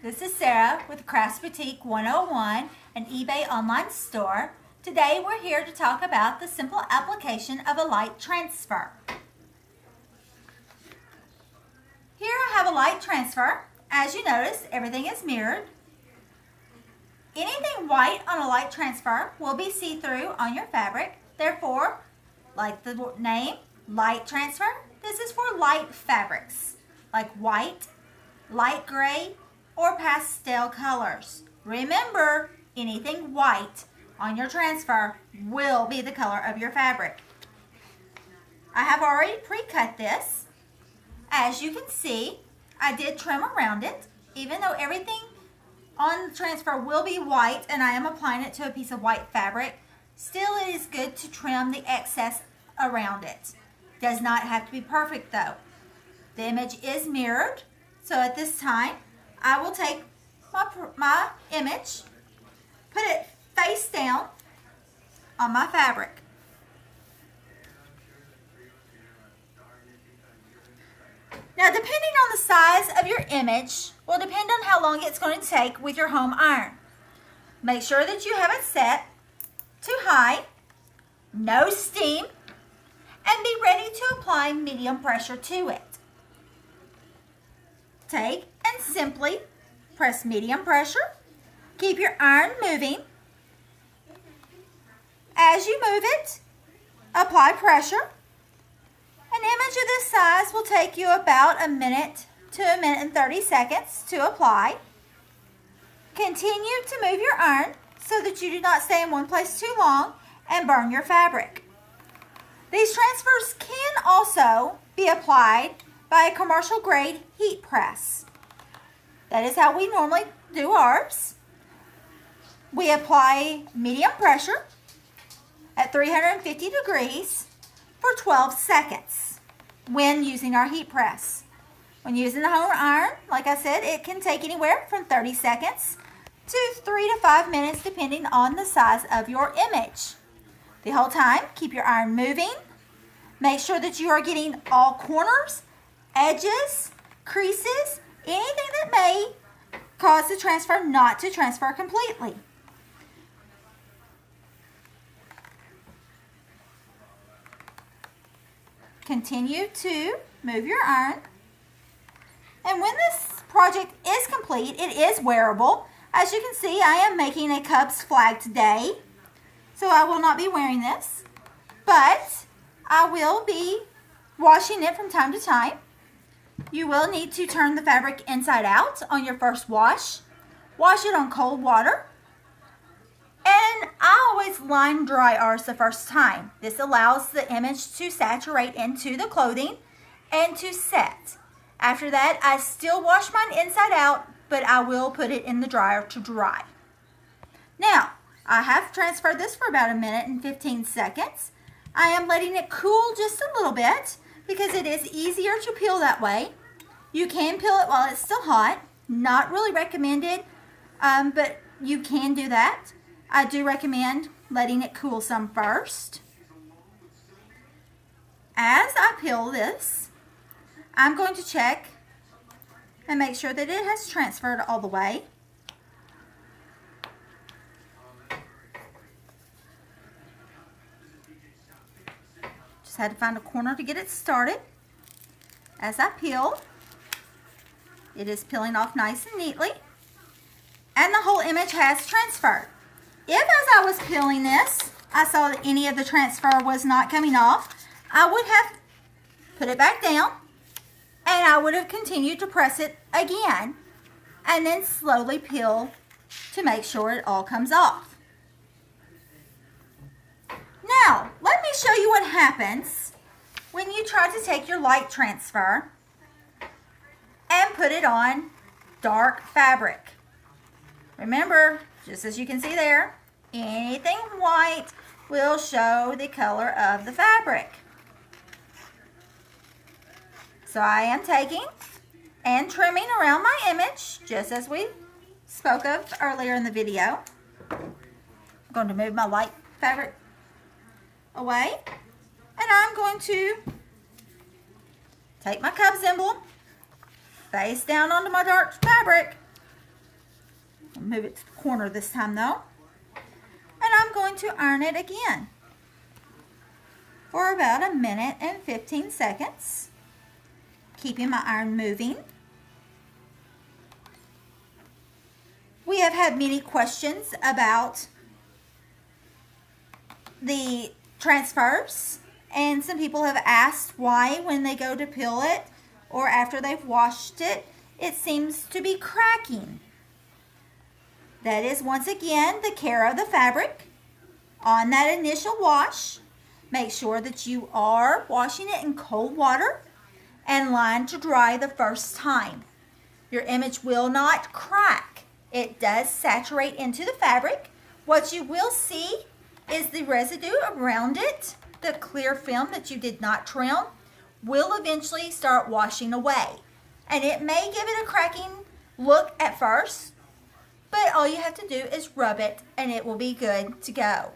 This is Sarah with Crafts Boutique 101, an eBay online store. Today we're here to talk about the simple application of a light transfer. Here I have a light transfer. As you notice, everything is mirrored. Anything white on a light transfer will be see-through on your fabric. Therefore, like the name, light transfer, this is for light fabrics like white, light gray, or pastel colors. Remember, anything white on your transfer will be the color of your fabric. I have already pre-cut this. As you can see, I did trim around it. Even though everything on the transfer will be white and I am applying it to a piece of white fabric, still it is good to trim the excess around it. Does not have to be perfect though. The image is mirrored, so at this time I will take my image, put it face down on my fabric. Now, depending on the size of your image will depend on how long it's going to take with your home iron. Make sure that you have it set to high, no steam, and be ready to apply medium pressure to it. Take and simply press medium pressure. Keep your iron moving. As you move it, apply pressure. An image of this size will take you about a minute to a minute and 30 seconds to apply. Continue to move your iron so that you do not stay in one place too long and burn your fabric. These transfers can also be applied by a commercial grade heat press. That is how we normally do ours. We apply medium pressure at 350 degrees for 12 seconds when using our heat press. When using the home iron, like I said, it can take anywhere from 30 seconds to 3 to 5 minutes depending on the size of your image. The whole time, keep your iron moving. Make sure that you are getting all corners, edges, creases, anything that may cause the transfer not to transfer completely. Continue to move your iron. And when this project is complete, it is wearable. As you can see, I am making a Cubs flag today, so I will not be wearing this, but I will be washing it from time to time. You will need to turn the fabric inside out on your first wash. Wash it on cold water. And I always line dry ours the first time. This allows the image to saturate into the clothing and to set. After that, I still wash mine inside out, but I will put it in the dryer to dry. Now, I have transferred this for about a minute and 15 seconds. I am letting it cool just a little bit because it is easier to peel that way. You can peel it while it's still hot. Not really recommended, but you can do that. I do recommend letting it cool some first. As I peel this, I'm going to check and make sure that it has transferred all the way. Just had to find a corner to get it started. As I peel, it is peeling off nice and neatly, and the whole image has transferred. If as I was peeling this, I saw that any of the transfer was not coming off, I would have put it back down and I would have continued to press it again and then slowly peel to make sure it all comes off. Now, let me show you what happens when you try to take your light transfer and put it on dark fabric. Remember, just as you can see there, anything white will show the color of the fabric. So I am taking and trimming around my image, just as we spoke of earlier in the video. I'm going to move my light fabric away, and I'm going to take my Cubs emblem, face down onto my dark fabric, Move it to the corner this time though. And I'm going to iron it again for about 1 minute and 15 seconds. Keeping my iron moving. We have had many questions about the transfers, and some people have asked why when they go to peel it or after they've washed it, it seems to be cracking. That is once again the care of the fabric. On that initial wash, make sure that you are washing it in cold water and line to dry the first time. Your image will not crack. It does saturate into the fabric. What you will see is the residue around it, the clear film that you did not trim, will eventually start washing away. And it may give it a cracking look at first, but all you have to do is rub it and it will be good to go.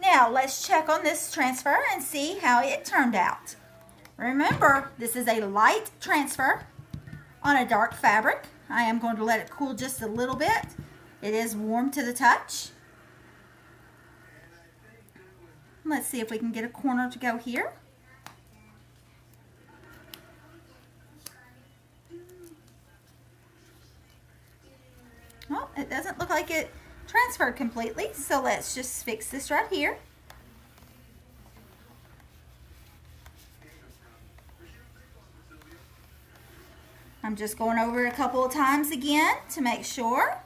Now let's check on this transfer and see how it turned out. Remember, this is a light transfer on a dark fabric. I am going to let it cool just a little bit. It is warm to the touch. Let's see if we can get a corner to go here. Well, it doesn't look like it transferred completely, so let's just fix this right here. I'm just going over it a couple of times again to make sure.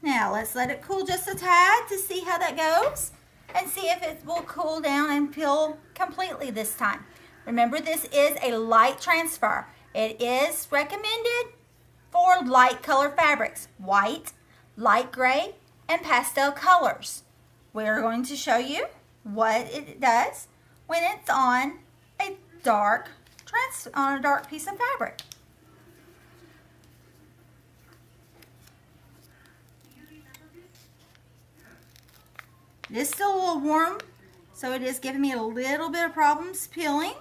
Now let's let it cool just a tad to see how that goes and see if it will cool down and peel completely this time. Remember, this is a light transfer. It is recommended for light color fabrics, white, light gray, and pastel colors. We're going to show you what it does when it's on a dark piece of fabric. It is still a little warm, so it is giving me a little bit of problems peeling.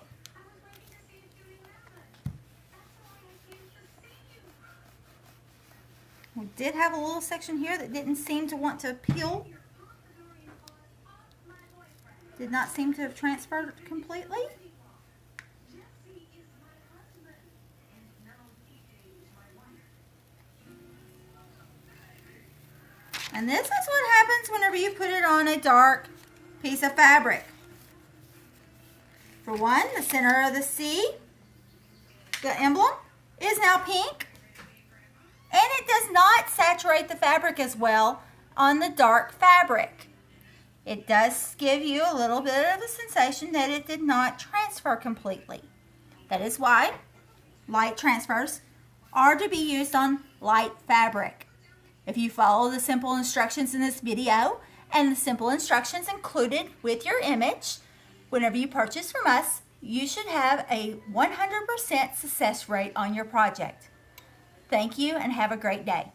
We did have a little section here that didn't seem to want to peel. Did not seem to have transferred completely. And this is what happens whenever you put it on a dark piece of fabric. For one, the center of the C, the emblem, is now pink. And it does not saturate the fabric as well on the dark fabric. It does give you a little bit of a sensation that it did not transfer completely. That is why light transfers are to be used on light fabric. If you follow the simple instructions in this video and the simple instructions included with your image, whenever you purchase from us, you should have a 100% success rate on your project. Thank you and have a great day.